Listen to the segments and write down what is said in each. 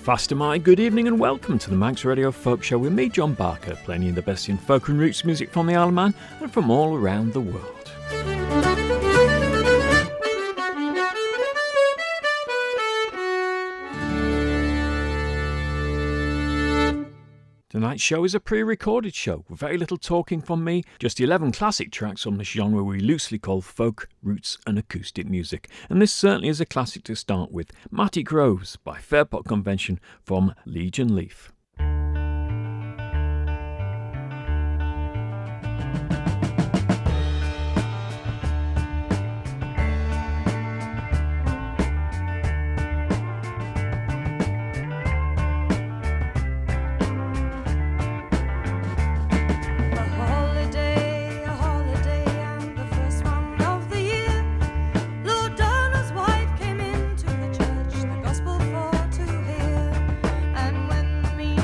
Fastamai, good evening and welcome to the Manx Radio Folk Show with me, John Barker, playing you the best in folk and roots music from the Isle of Man and from all around the world. Tonight's show is a pre-recorded show with very little talking from me, just 11 classic tracks from this genre we loosely call folk, roots and acoustic music. And this certainly is a classic to start with, Matty Groves by Fairport Convention from Legion Leaf. Me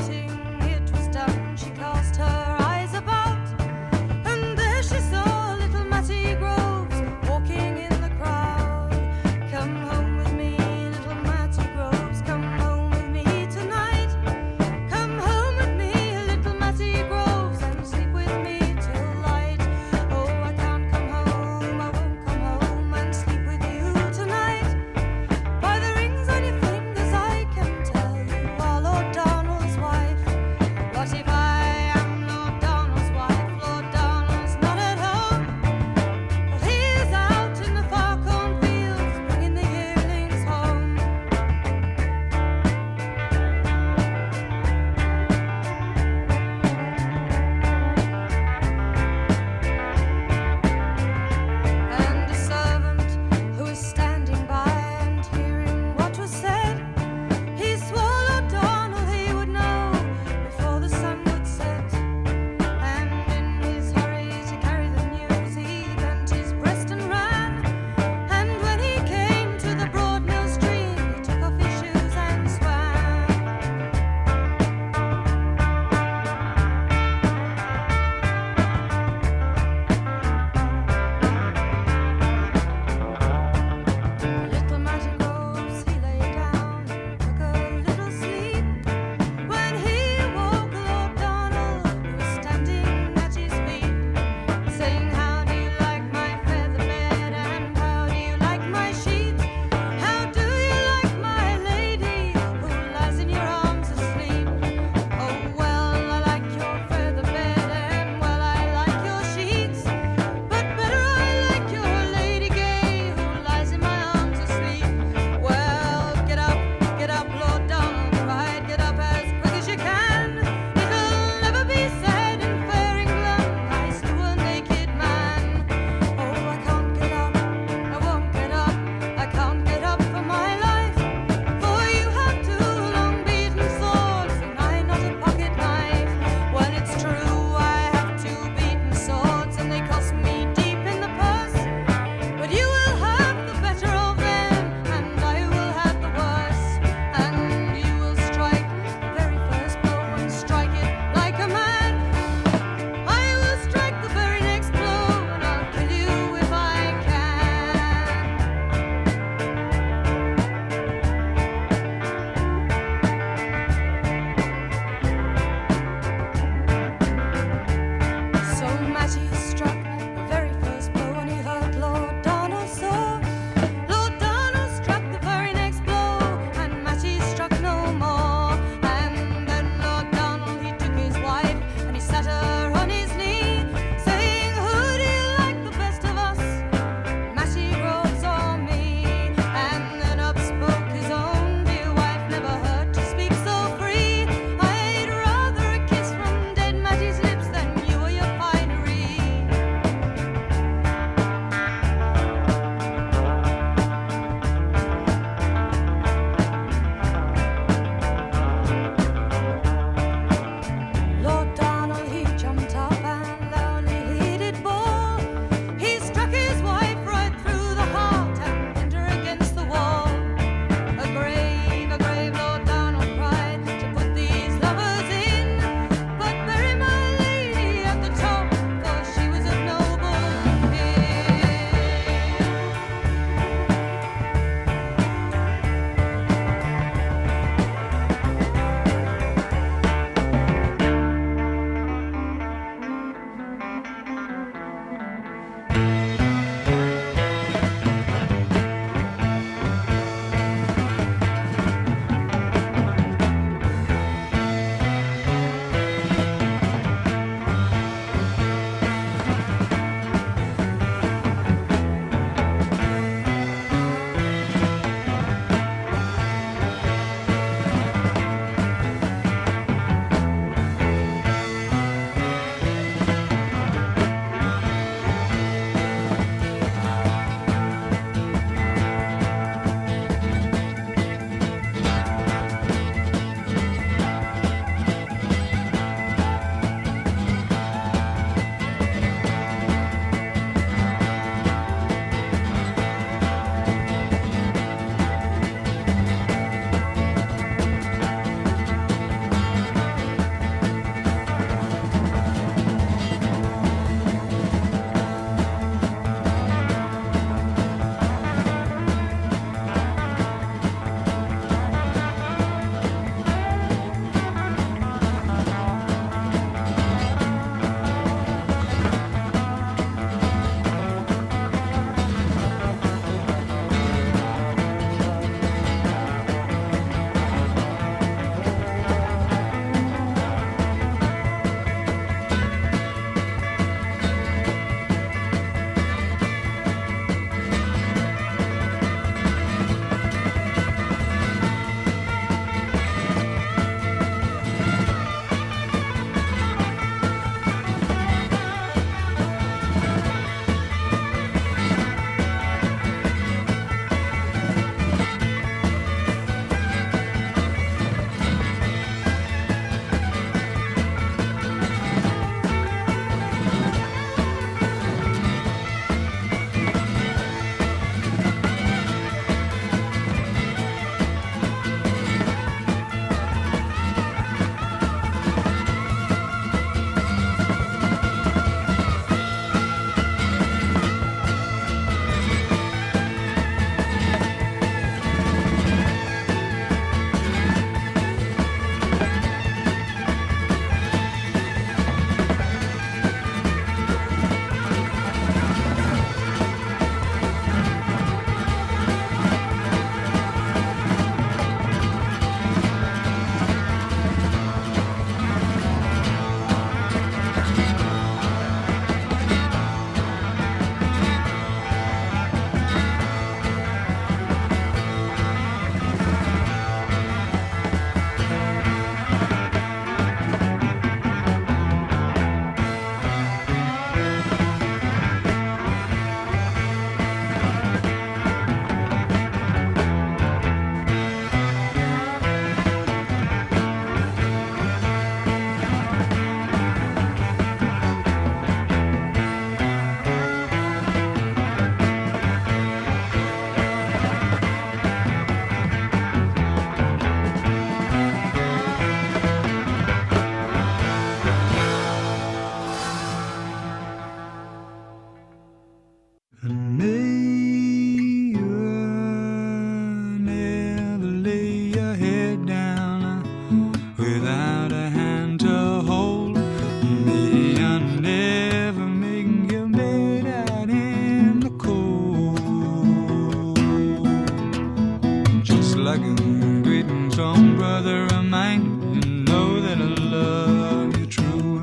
like a great and strong brother of mine. You know that I love you true.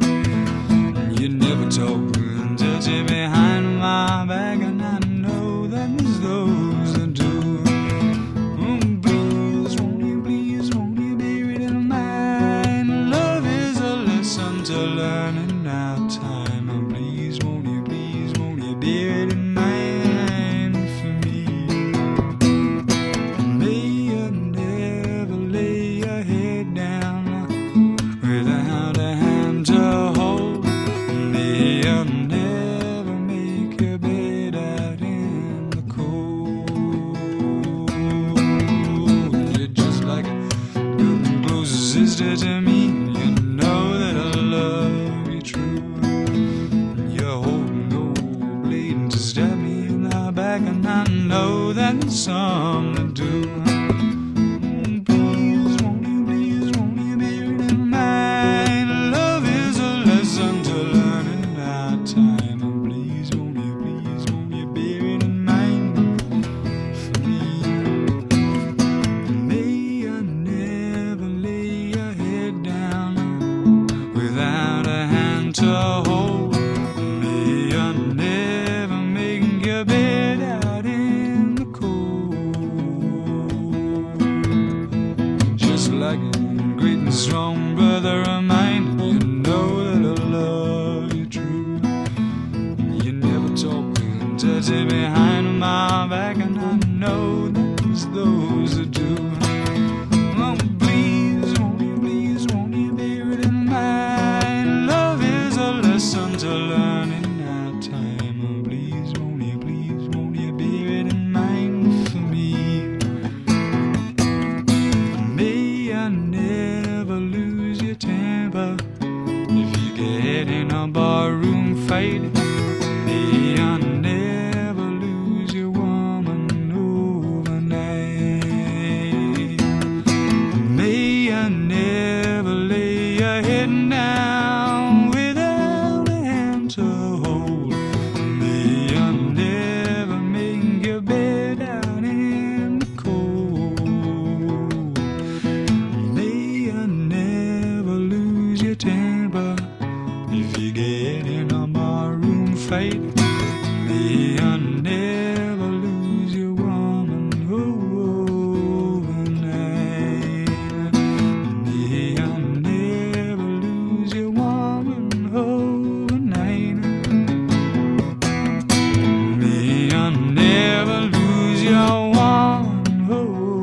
You never talk and touch it behind my back, and I know that there's those that do. Please, won't you be ready mine? Love is a lesson to learn in our time. And please, won't you be ready mine for me? May you never lay your head down without a hand to hold. May you never make your bed out in the cold. You're just like a good close sister to me. You know that I love you true. You're holding no blade to stab me in the back, and I know that it's something to do. Please, won't you be ready mine? Love is a lesson to learn in our time. And please, won't you be ready mine for me? May you never lay your head down without a hand to hold. May you never make your bed out in the cold. Just like a great and strong brother of mine, you know that I love you true. You never talk and touch it behind my back, and I know that there's those that do. Oh, please, won't you be ready mine? Love is a lesson to learn in our time. Oh, please, won't you be ready mine for me? May you never lose your temper if you get in a barroom fight. May you never lose your woman overnight. May you never lay your head down without a hand to hold. May you never make your bed out in the cold. May you never lose your temper if you get in a barroom fight. May you never lose your woman overnight. May you never lose your woman overnight. May you never lose your woman overnight.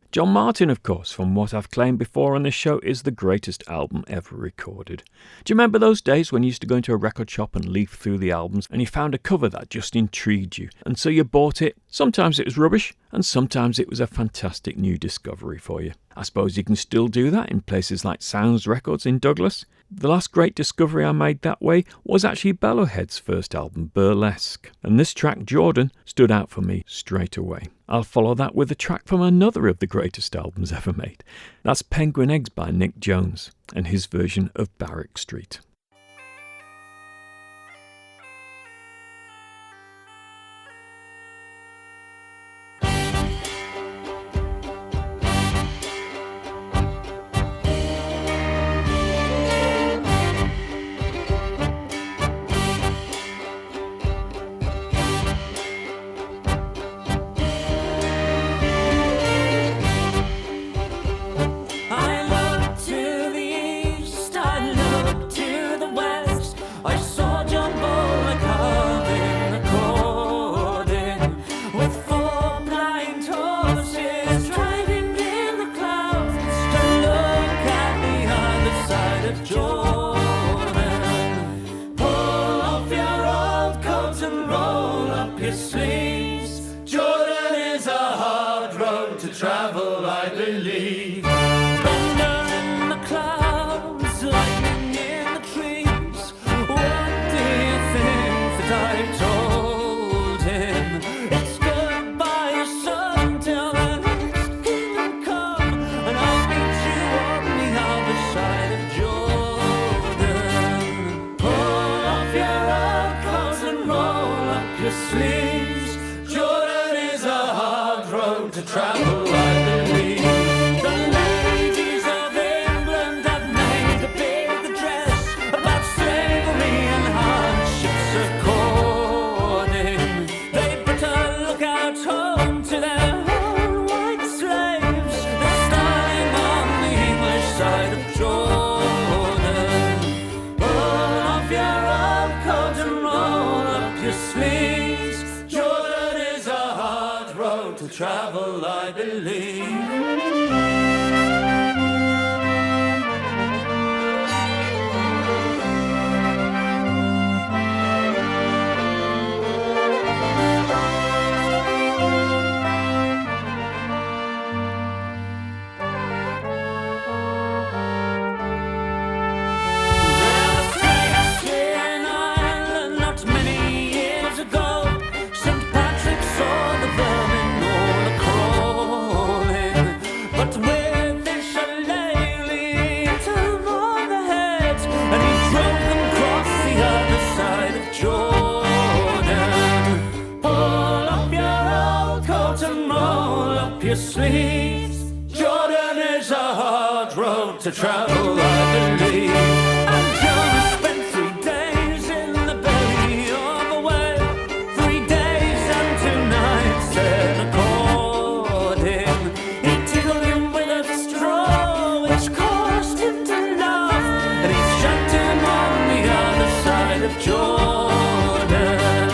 John Martyn, of course, from what I've claimed before on this show, is the greatest album ever recorded. Do you remember those days when you used to go into a record shop and leaf through the albums and you found a cover that just intrigued you, and so you bought it? Sometimes it was rubbish, and sometimes it was a fantastic new discovery for you. I suppose you can still do that in places like Sounds Records in Douglas. The last great discovery I made that way was actually Bellowhead's first album, Burlesque, and this track, Jordan, stood out for me straight away. I'll follow that with a track from another of the greatest albums ever made. That's Penguin Eggs by Nick Jones and his version of Barrack Street. Travel, I believe. Thunder in the clouds, lightning in the trees. What do you think that I told to travel, I believe. Your sleeves. Jordan is a hard road to travel, I believe. And Jonah spent 3 days in the belly of a whale. 3 days and 2 nights said according. He tickled him with a straw, which caused him to laugh. And he shut him on the other side of Jordan.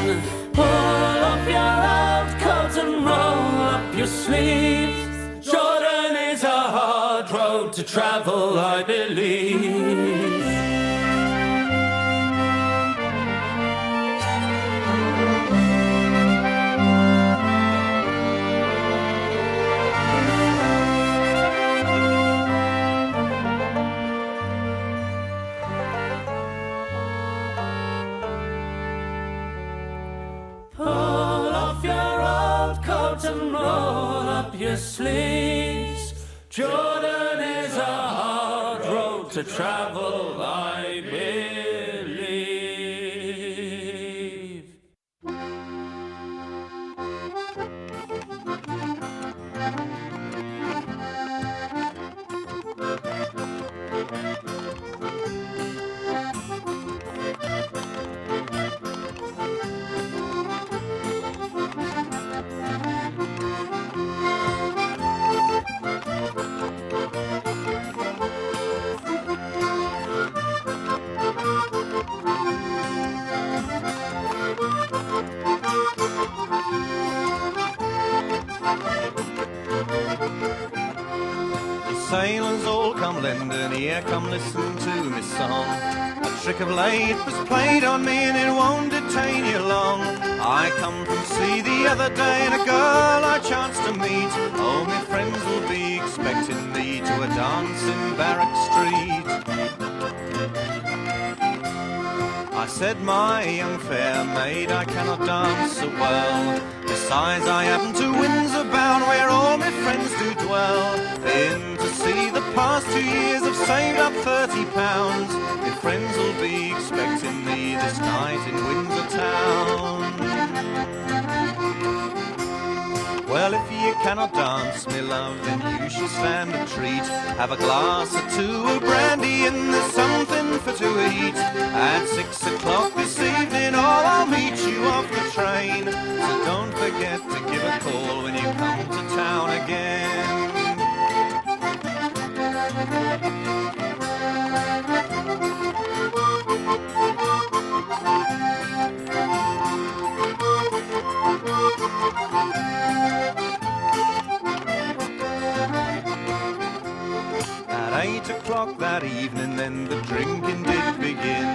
Pull up your old coat and roll up your sleeves. Jordan is a hard road to travel, I believe. Pull off your old coat and roll up your sleeves. Jordan is a hard road to travel, I believe. Sailors all come lending ear, come listen to me song. A trick of late was played on me and it won't detain you long. I come from sea the other day and a girl I chanced to meet. Oh, my friends will be expecting me to a dance in Barrack Street. I said, my young fair maid, I cannot dance so well. Besides, I happen to Windsor bound, where all my friends do dwell. In to see the past 2 years, I've saved up £30. My friends will be expecting me this night in Windsor town. Well, if you cannot dance, me love, then you should stand a treat. Have a glass or 2 of brandy and there's something for to eat. At 6 o'clock this evening, I'll meet you off the train. So don't forget to give a call when you come to town again. At 8 o'clock that evening then the drinking did begin.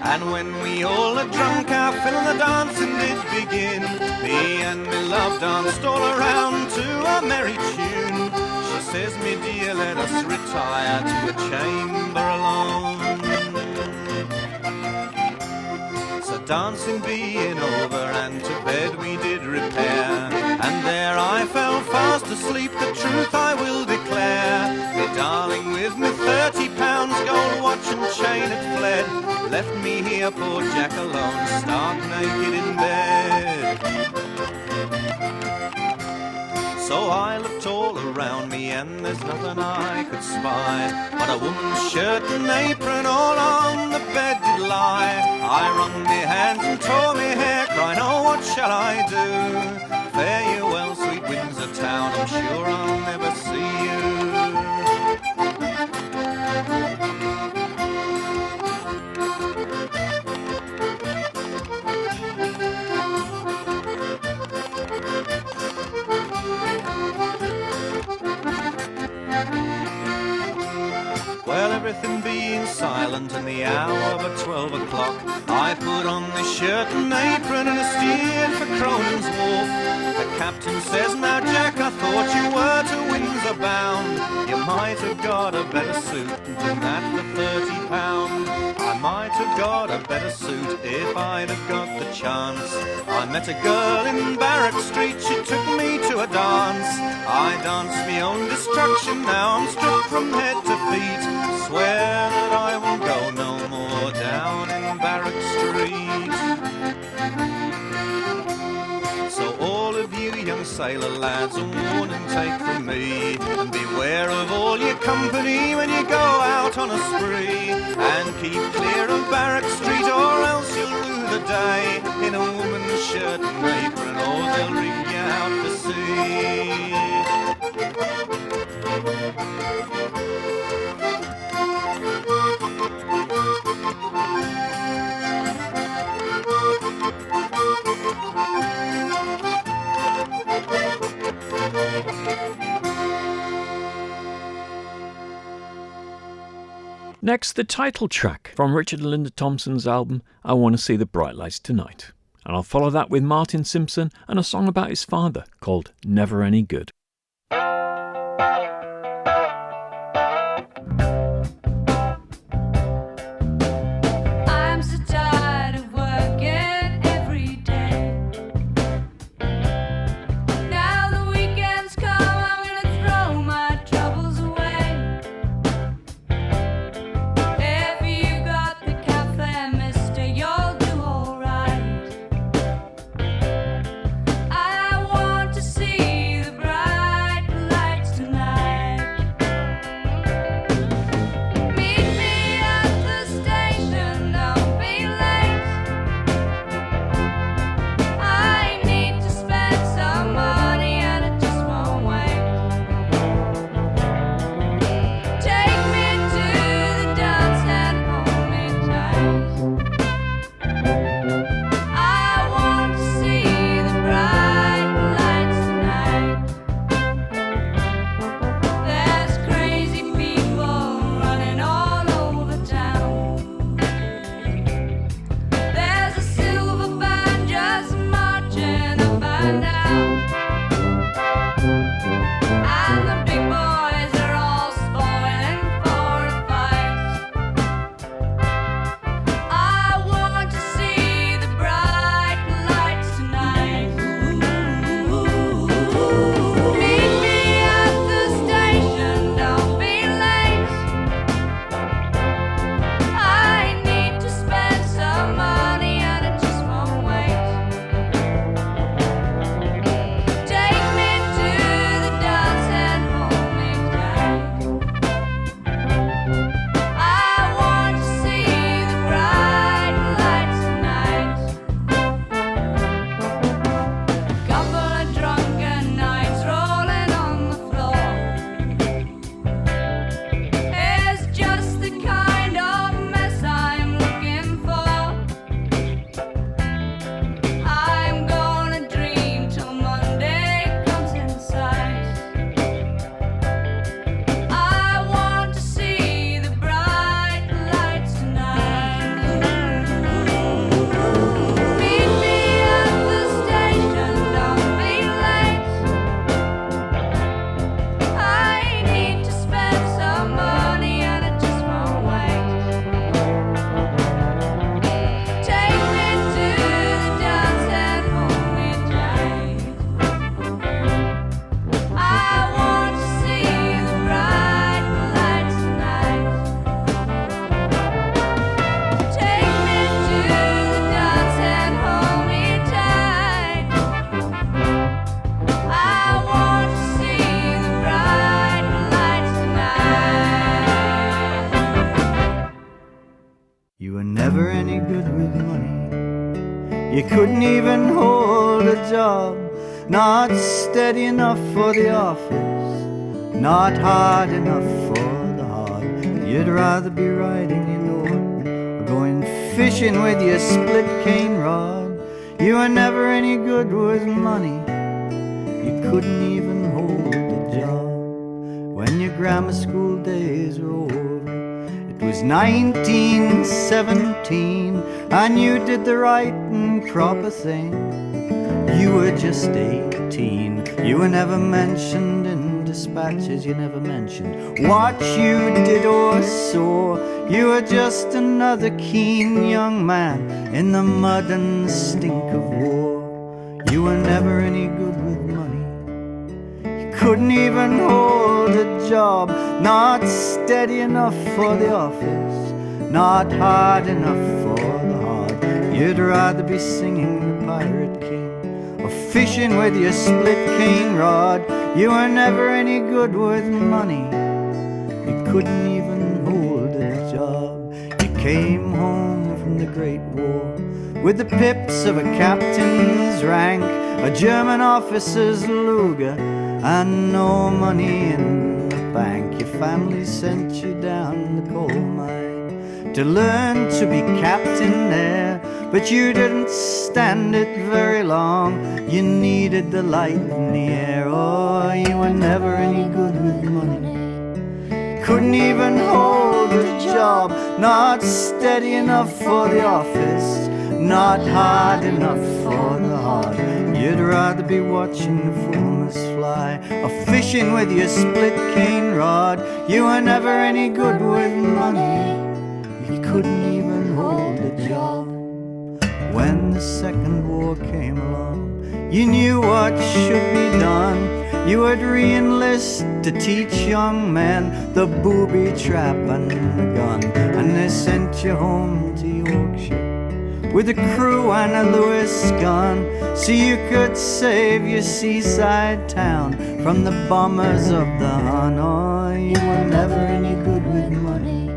And when we all had drunk our fill and the dancing did begin, me and me love danced all around to a merry tune. She says, me dear, let us retire to a chamber alone. So dancing being over and to bed we did repair. And there I fell fast asleep, the truth I will declare. Me darling with me £30 gold watch and chain had fled. Left me here, poor Jack, alone, stark naked in bed. So I looked all around me and there's nothing I could spy but a woman's shirt and apron all on the bed did lie. I wrung me hands and tore me hair, crying, oh, what shall I do? Fare you well, sweet Windsor town, I'm sure I'll never see you. silent and the hour but 12 o'clock. I put on this shirt and apron and I steered for Cronin's Wharf. The captain says, now Jack, I thought you were to Windsor bound. You might have got a better suit than that for £30. I might have got a better suit if I'd have got the chance. I met a girl in Barrack Street, she took me to a dance. I danced my own destruction, now I'm stripped from head to feet. Swear that I won't go no more down in Barrack Street. So all of you young sailor lads, a warning take from me, and beware of all your company when you go out on a spree. And keep clear of Barrack Street or else you'll rue the day in a woman's shirt and apron, or they'll rig you out to sea. Next, the title track from Richard and Linda Thompson's album I Want to See the Bright Lights Tonight. And I'll follow that with Martin Simpson and a song about his father called Never Any Good. I'm so tired of working every day. Now the weekends come, I'm gonna throw my troubles away. If you got the cafe, mister, you'll do alright. I want to see the bright lights tonight. Meet me at the station, don't be late. I need to spend some money and it just won't wait. Take me to the dance and hold me tight. I want to see the bright lights tonight. There's crazy people running all over town. There's a silver band just marching up and down. And the big boys are all spoiling for a fight. I want to see the bright lights tonight. Meet me at the station, don't be late. I need to spend some money and it just won't wait. Take me to the dance and hold me tight. I want to see the bright lights tonight. Couple of drunken nights rolling on the floor is just the kind of mess I'm looking for. I'm gonna dream till Monday comes in sight. I want to see the bright lights tonight. Meet me at the station, don't be late. I need to spend some money and it just won't wait. Take me to the dance and hold me tight. I want to see the bright lights tonight. Take me to the dance and hold me tight. I want to see the bright lights tonight. You were never any good with money. You couldn't even hold a job. Not steady enough for the office, not hard enough for the hod. You'd rather be riding in Owen or going fishing with your split cane rod. You were never any good with money. You couldn't even hold a job. When your grammar school days were over, it was 1917, and you did the right and proper thing. You were just 18. You were never mentioned in dispatches. You never mentioned what you did or saw. You were just another keen young man in the mud and stink of war. You were never any good with money. You couldn't even hold a job. Not steady enough for the office, not hard enough for the hard. You'd rather be singing the Pirate King or fishing with your split cane rod. You were never any good with money. You couldn't even hold a job. You came home from the Great War with the pips of a captain's rank, a German officer's Luger, and no money in the bank. Your family sent you down the coal mine to learn to be captain there, but you didn't stand it very long. You needed the light in the air. Oh, you were never any good with money. Couldn't even hold a job. Not steady enough for the office, not hard enough for the hard. You'd rather be watching the fulmars fly or fishing with your split cane rod. You were never any good with money. You couldn't even hold a job. When the Second War came along, you knew what should be done. You would re-enlist to teach young men the booby trap and the gun. And they sent you home to Yorkshire with a crew and a Lewis gun, so you could save your seaside town from the bombers of the Hun. Oh, you were never any good with money.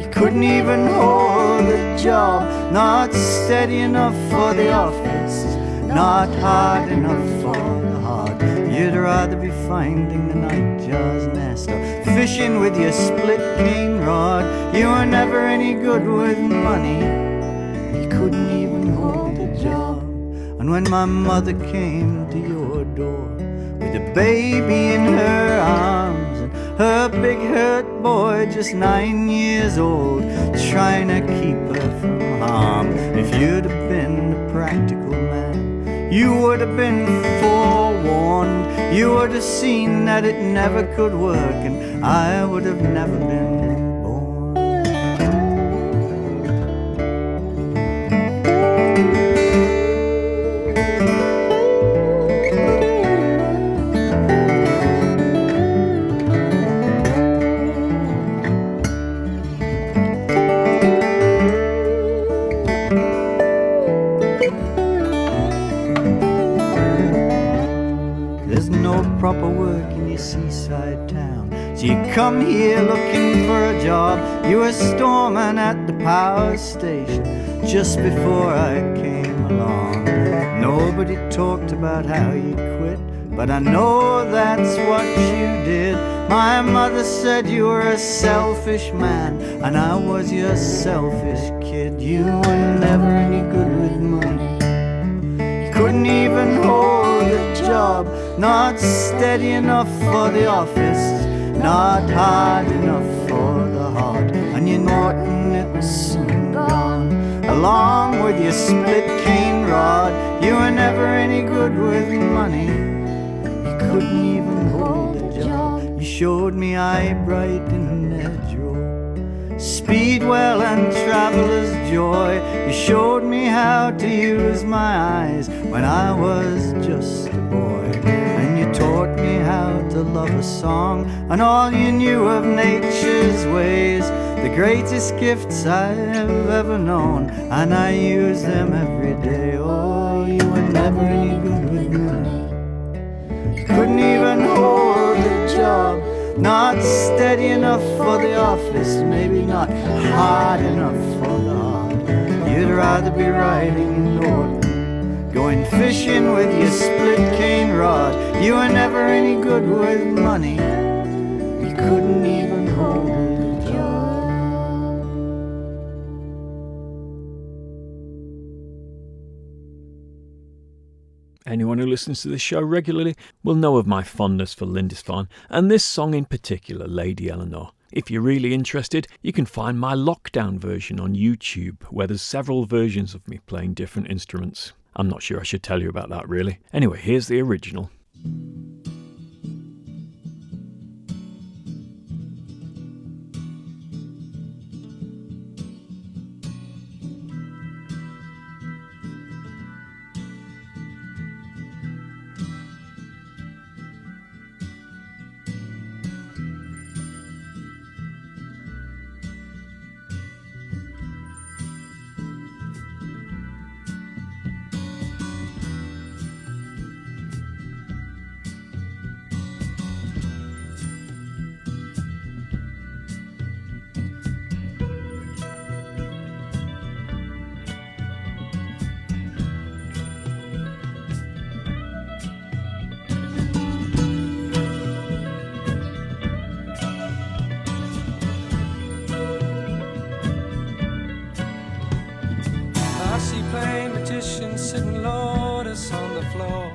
You couldn't even hold a job. Not steady enough for the office, not hard enough for the hard. You'd rather be finding the nightjar's nest or fishing with your split cane rod. You were never any good with money. You couldn't even hold a job. And when my mother came to your door with a baby in her arms and her big hurt boy just 9 years old, trying to keep her from harm, if you'd have been a practical man, you would have been forewarned. You would have seen that it never could work, and I would have never been born. Proper work in your seaside town, so you come here looking for a job. You were storming at the power station just before I came along. Nobody talked about how you quit, but I know that's what you did. My mother said you were a selfish man, and I was your selfish kid. You were never any good with money. You couldn't even hold a job. Not steady enough for the office, not hard enough for the hard. And you Norton, it was soon gone, along with your split cane rod. You were never any good with money. You couldn't even hold a job. You showed me Eyebright in their drawer, Speedwell and Traveler's Joy. You showed me how to use my eyes when I was just a boy. And you taught me how to love a song and all you knew of nature's ways. The greatest gifts I've ever known, and I use them every day. Oh, you were never any good with money. You couldn't even hold a job. Not steady enough for the office, maybe not hard enough for the hard. You'd rather be riding in Norton, going fishing with your split cane rod. You were never any good with money. You couldn't even hold a job. Anyone who listens to this show regularly will know of my fondness for Lindisfarne, and this song in particular, Lady Eleanor. If you're really interested, you can find my lockdown version on YouTube, where there's several versions of me playing different instruments. I'm not sure I should tell you about that really. Anyway, here's the original. I see plain magicians sitting lotus on the floor,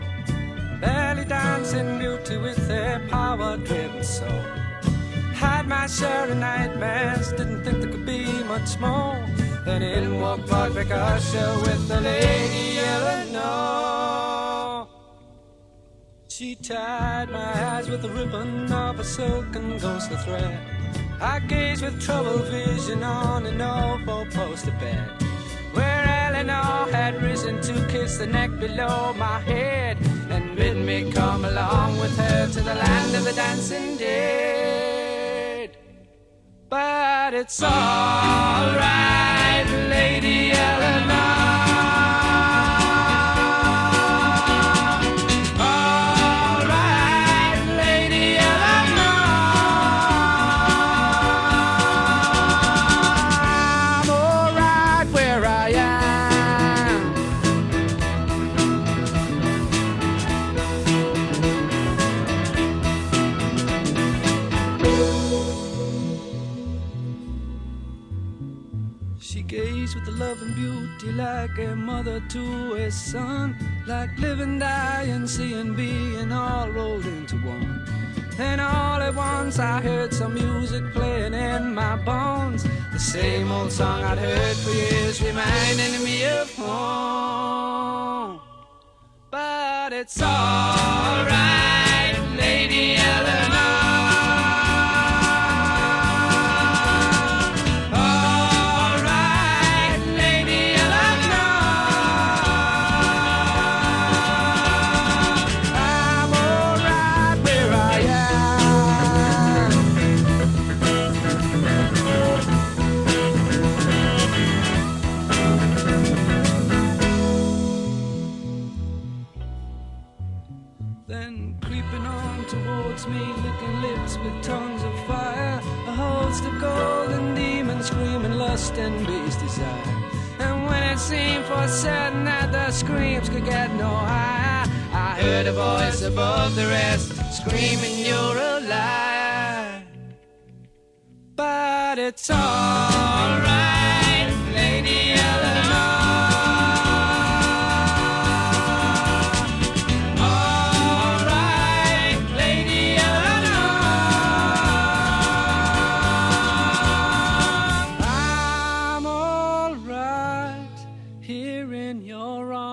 barely dancing beauty with their power-driven soul. Had my share of nightmares, didn't think there could be much more. Then in walked Roderick Usher with the Lady Eleanor. She tied my eyes with the ribbon of a silken ghostly thread. I gazed with troubled vision on an old four-poster bed, where Eleanor had risen to kiss the neck below my head, and bid me come along with her to the land of the dancing dead. But it's all right, Lady Eleanor. All right, Lady Eleanor. I'm all right where I am. She gazed with the love and beauty like a mother to a son, like living, dying, seeing, being all rolled into one. Then all at once I heard some music playing in my bones, the same old song I'd heard for years, reminding me of home. But it's all right, Lady Eleanor. All right, Lady Eleanor. I'm all right where I am. Then creeping on towards me, licking lips with tongues of fire, a host of golden demons screaming lust and base desire. And when it seemed for certain that the screams could get no higher, I heard a voice above the rest screaming, "You're a liar." But it's all right, Lady Eleanor. All right, Lady Eleanor. I'm all right here in your arms.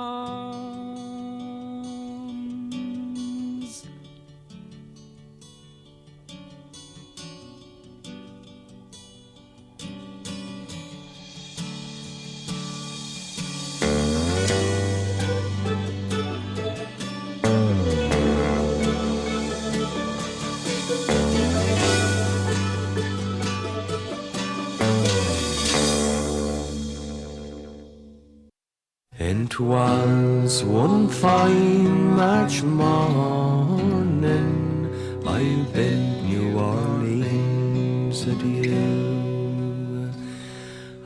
It was one fine March morning, I bid New Orleans adieu,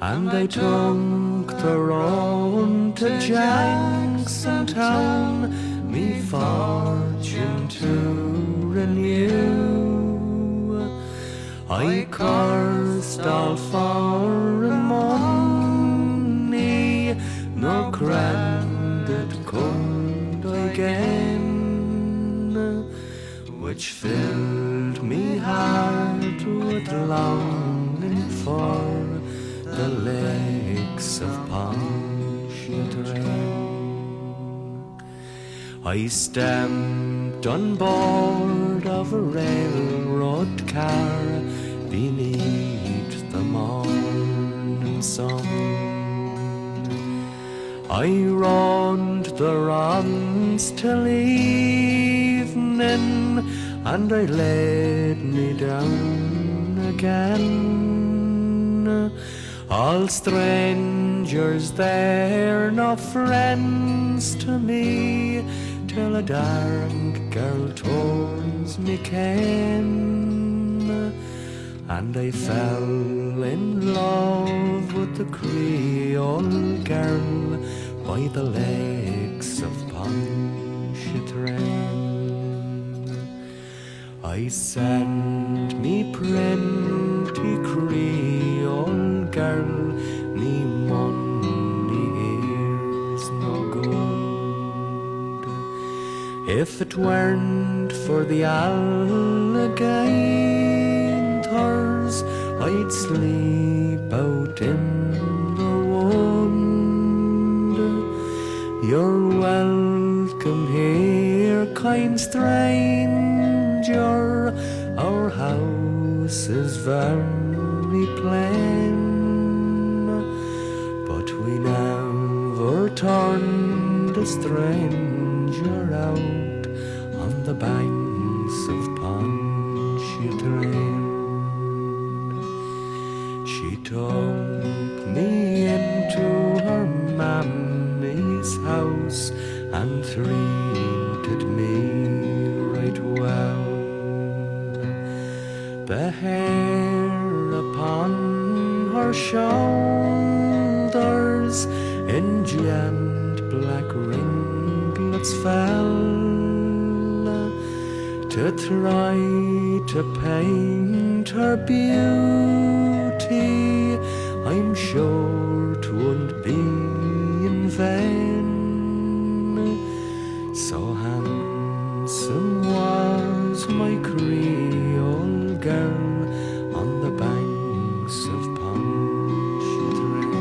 and I took the road to Jacksontown, me fortune to renew. I cursed all foreign money, no granted could I gain, which filled me heart with with longing for the lakes of Pontchartrain. I stamped on board of a railroad car beneath the morning sun. I roamed the runs till evening, and I laid me down again. All strangers there, no friends to me, till a dark girl towards me came, and I fell in love with the Creole girl by the lakes of Pontchartrain. I sent me pretty Creole girl, me money is no gold. If it weren't for the alligators, I'd sleep out in the wood. You're welcome here, kind stranger. Our house is very plain, but we never turned a stranger out on the banks of Pontchartrain. She took me into her mammy's house and treated me right well. The hair upon her shoulders in giant black ringlets fell. To try to paint her beauty, I'm sure 'twould be in vain. So handsome was my Creole girl on the banks of Pontchartrain.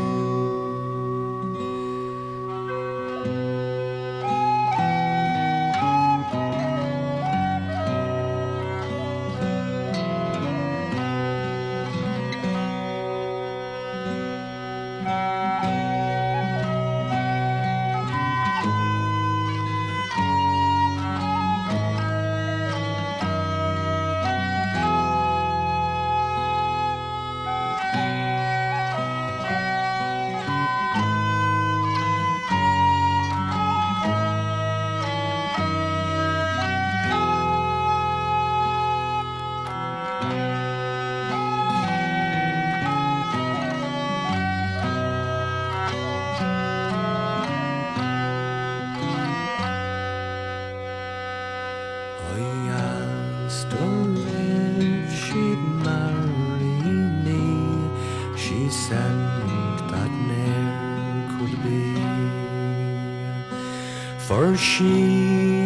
For she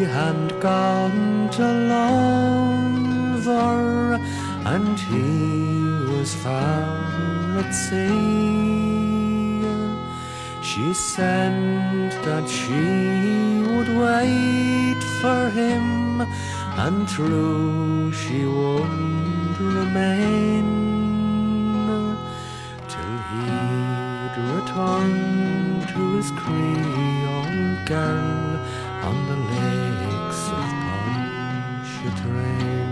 had gone to lover, and he was found at sea. She said that she would wait for him, and true she would remain, till he'd return to his Creole girl on the lakes of Pontchartrain.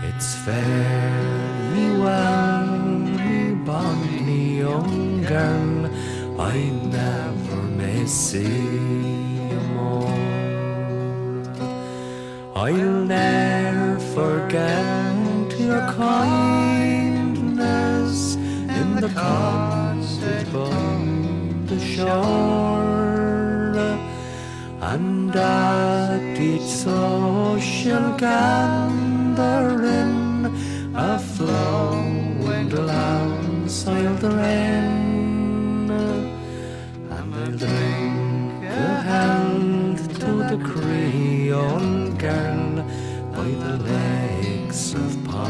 It's fairly well, me bonny young girl, I never may see you more. I'll ne'er forget your kindness in the cottage by the shore, and at each social gathering a flowing alongside the rain, and I'll drink a health to the Creole girl by the lakes of Pontchartrain.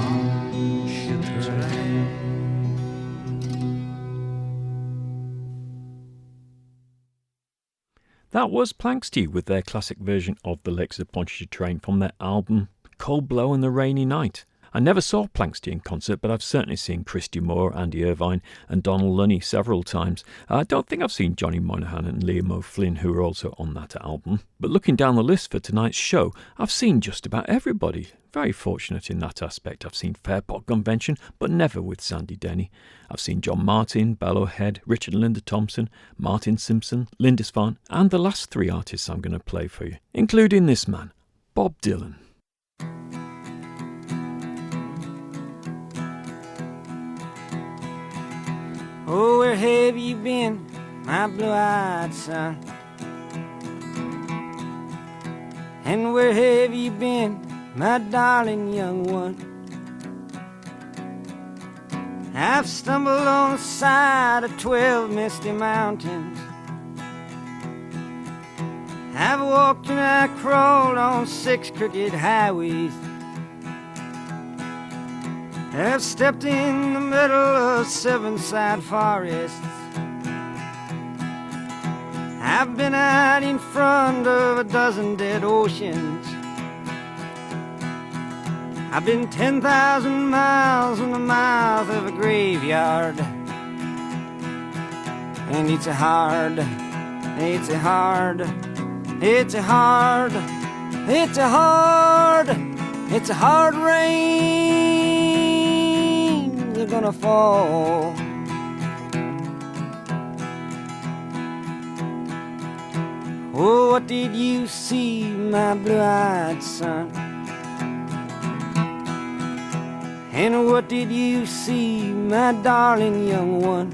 That was Planxty with their classic version of The Lakes of Pontchartrain from their album Cold Blow and the Rainy Night. I never saw Planxty in concert, but I've certainly seen Christy Moore, Andy Irvine and Donald Lunny several times. I don't think I've seen Johnny Monahan and Liam O'Flynn, who are also on that album. But looking down the list for tonight's show, I've seen just about everybody. Very fortunate in that aspect. I've seen Fairport Convention, but never with Sandy Denny. I've seen John Martin, Bellowhead, Richard and Linda Thompson, Martin Simpson, Lindisfarne, and the last three artists I'm going to play for you, including this man, Bob Dylan. Oh, where have you been, my blue-eyed son? And where have you been, my darling young one? I've stumbled on the side of 12 misty mountains. I've walked and I crawled on 6 crooked highways. I've stepped in the middle of 7 sad forests. I've been out in front of a dozen dead oceans. I've been 10,000 miles in the mouth of a graveyard. And it's a hard rain they're gonna fall. Oh, what did you see, my blue-eyed son? And what did you see, my darling young one?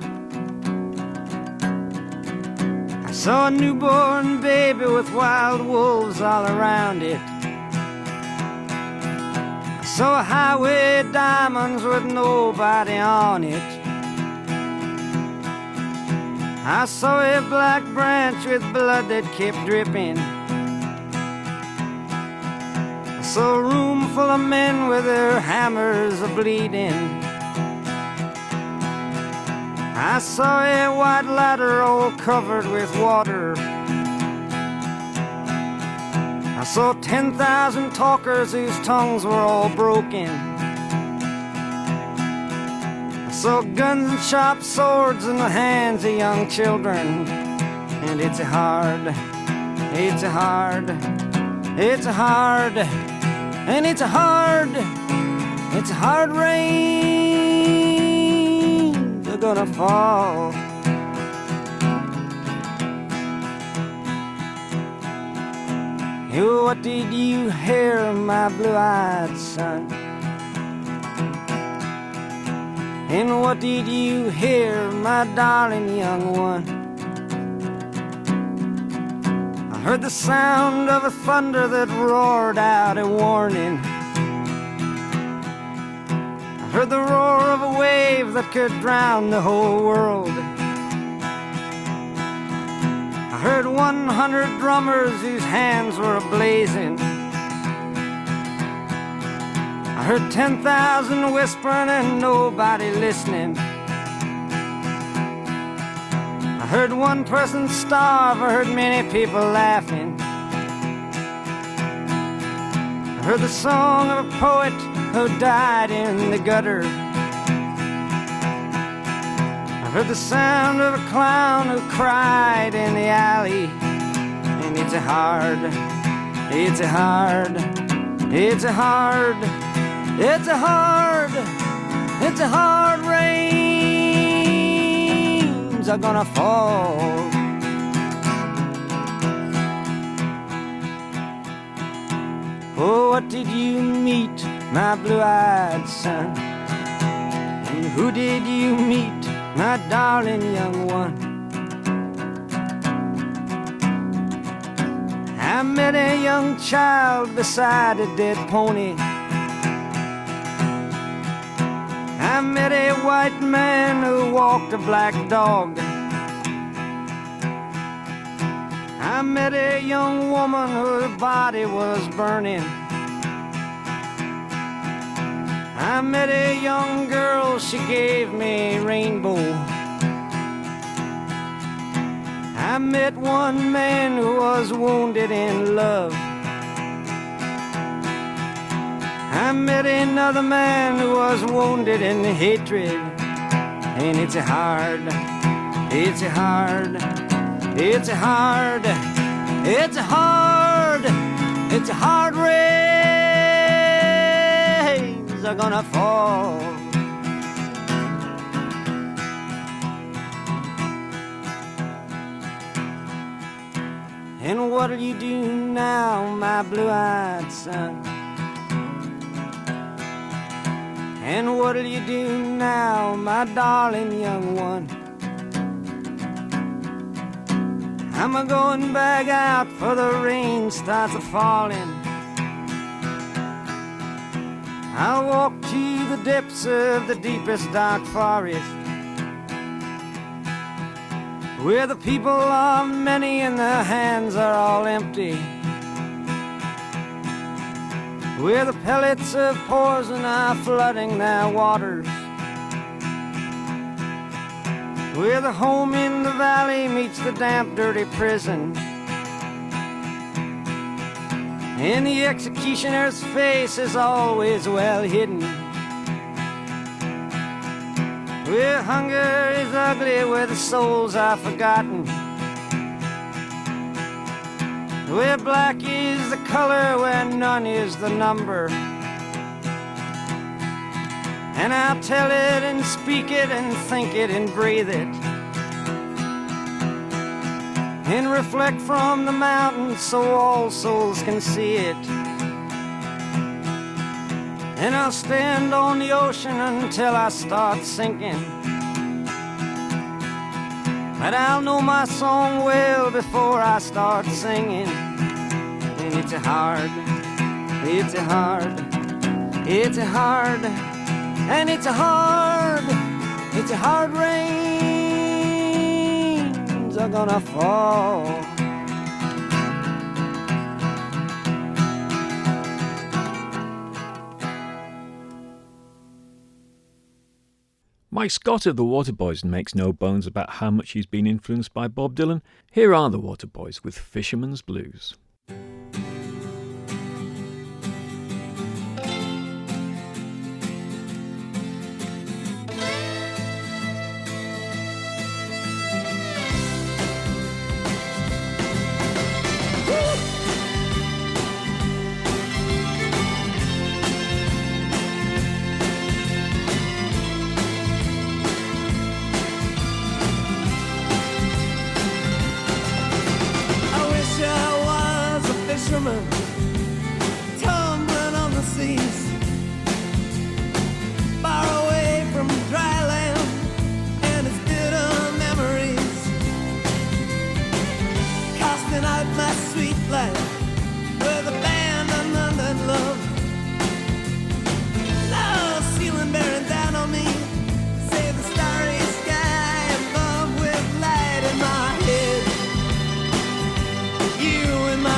I saw a newborn baby with wild wolves all around it. I saw a highway of diamonds with nobody on it. I saw a black branch with blood that kept dripping. I saw a room full of men with their hammers a-bleeding. I saw a white ladder all covered with water. I saw 10,000 talkers whose tongues were all broken. I saw guns and sharp swords in the hands of young children. And it's a hard rain they're gonna fall. Oh, what did you hear, my blue-eyed son? And what did you hear, my darling young one? I heard the sound of a thunder that roared out a warning. I heard the roar of a wave that could drown the whole world. I heard 100 drummers whose hands were ablazing. I heard 10,000 whispering and nobody listening. I heard one person starve, I heard many people laughing. I heard the song of a poet who died in the gutter. I heard the sound of a clown who cried in the alley. And it's a hard rains are gonna fall. Oh, what did you meet, my blue-eyed son? And who did you meet, my darling young one? I met a young child beside a dead pony. I met a white man who walked a black dog. I met a young woman whose body was burning. I met a young girl, she gave me a rainbow. I met one man who was wounded in love. I met another man who was wounded in hatred. And it's a hard, it's a hard, it's a hard, it's a hard, it's a hard rains are gonna fall. And what'll you do now, my blue-eyed son? And what'll you do now, my darling young one? I'm a-going back out for the rain starts a-falling. I'll walk to the depths of the deepest dark forest, where the people are many and their hands are all empty, where the pellets of poison are flooding their waters, where the home in the valley meets the damp, dirty prison, and the executioner's face is always well hidden, where hunger is ugly, where the souls are forgotten, where black is the color, where none is the number. And I'll tell it and speak it and think it and breathe it, and reflect from the mountains so all souls can see it. And I'll stand on the ocean until I start sinking, but I'll know my song well before I start singing. And it's a hard, it's a hard, it's a hard, and it's a hard, it's a hard rains are gonna fall. Mike Scott of the Waterboys makes no bones about how much he's been influenced by Bob Dylan. Here are the Waterboys with Fisherman's Blues. Tumbling on the seas, far away from dry land and its bitter memories, casting out my sweet life with abandonment and love. Love ceiling bearing down on me, save the starry sky above with light in my head, you in my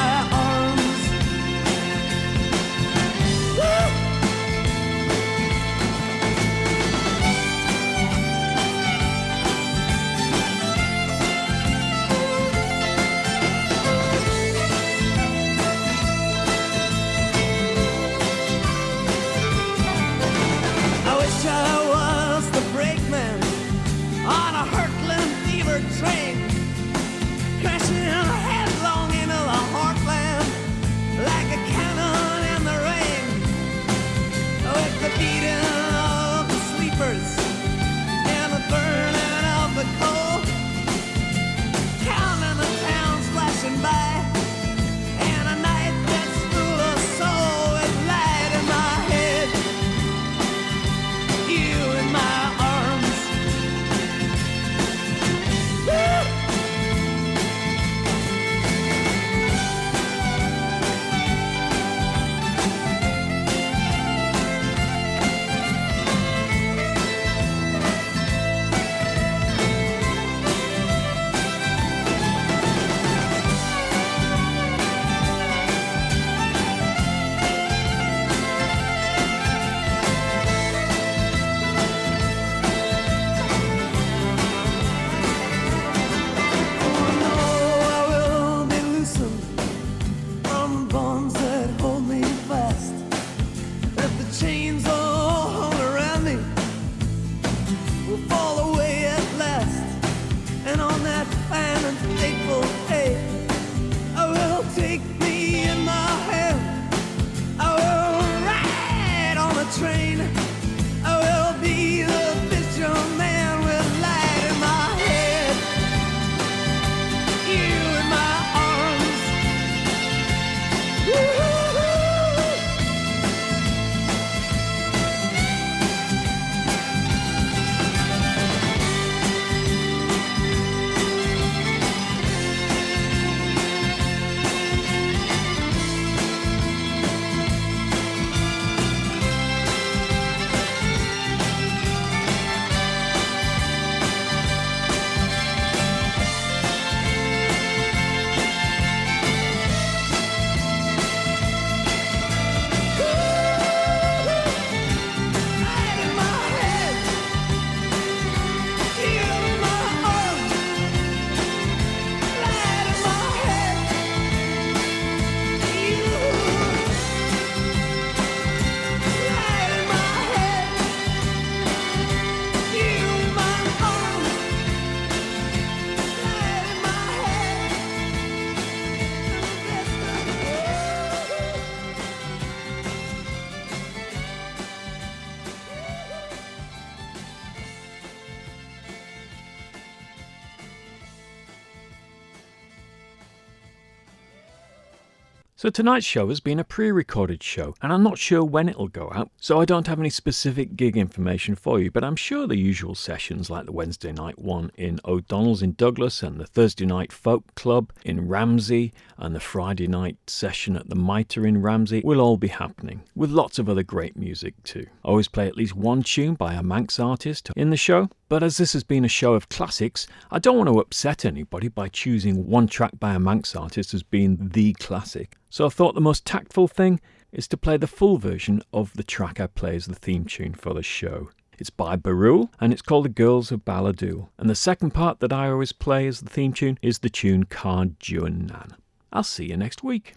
So tonight's show has been a pre-recorded show, and I'm not sure when it'll go out, so I don't have any specific gig information for you, but I'm sure the usual sessions like the Wednesday night one in O'Donnell's in Douglas, and the Thursday night folk club in Ramsey, and the Friday night session at the Mitre in Ramsey will all be happening, with lots of other great music too. I always play at least one tune by a Manx artist in the show, but as this has been a show of classics, I don't want to upset anybody by choosing one track by a Manx artist as being the classic. So I thought the most tactful thing is to play the full version of the track I play as the theme tune for the show. It's by Barul, and it's called The Girls of Balladool. And the second part that I always play as the theme tune is the tune Card Juan Nan. I'll see you next week.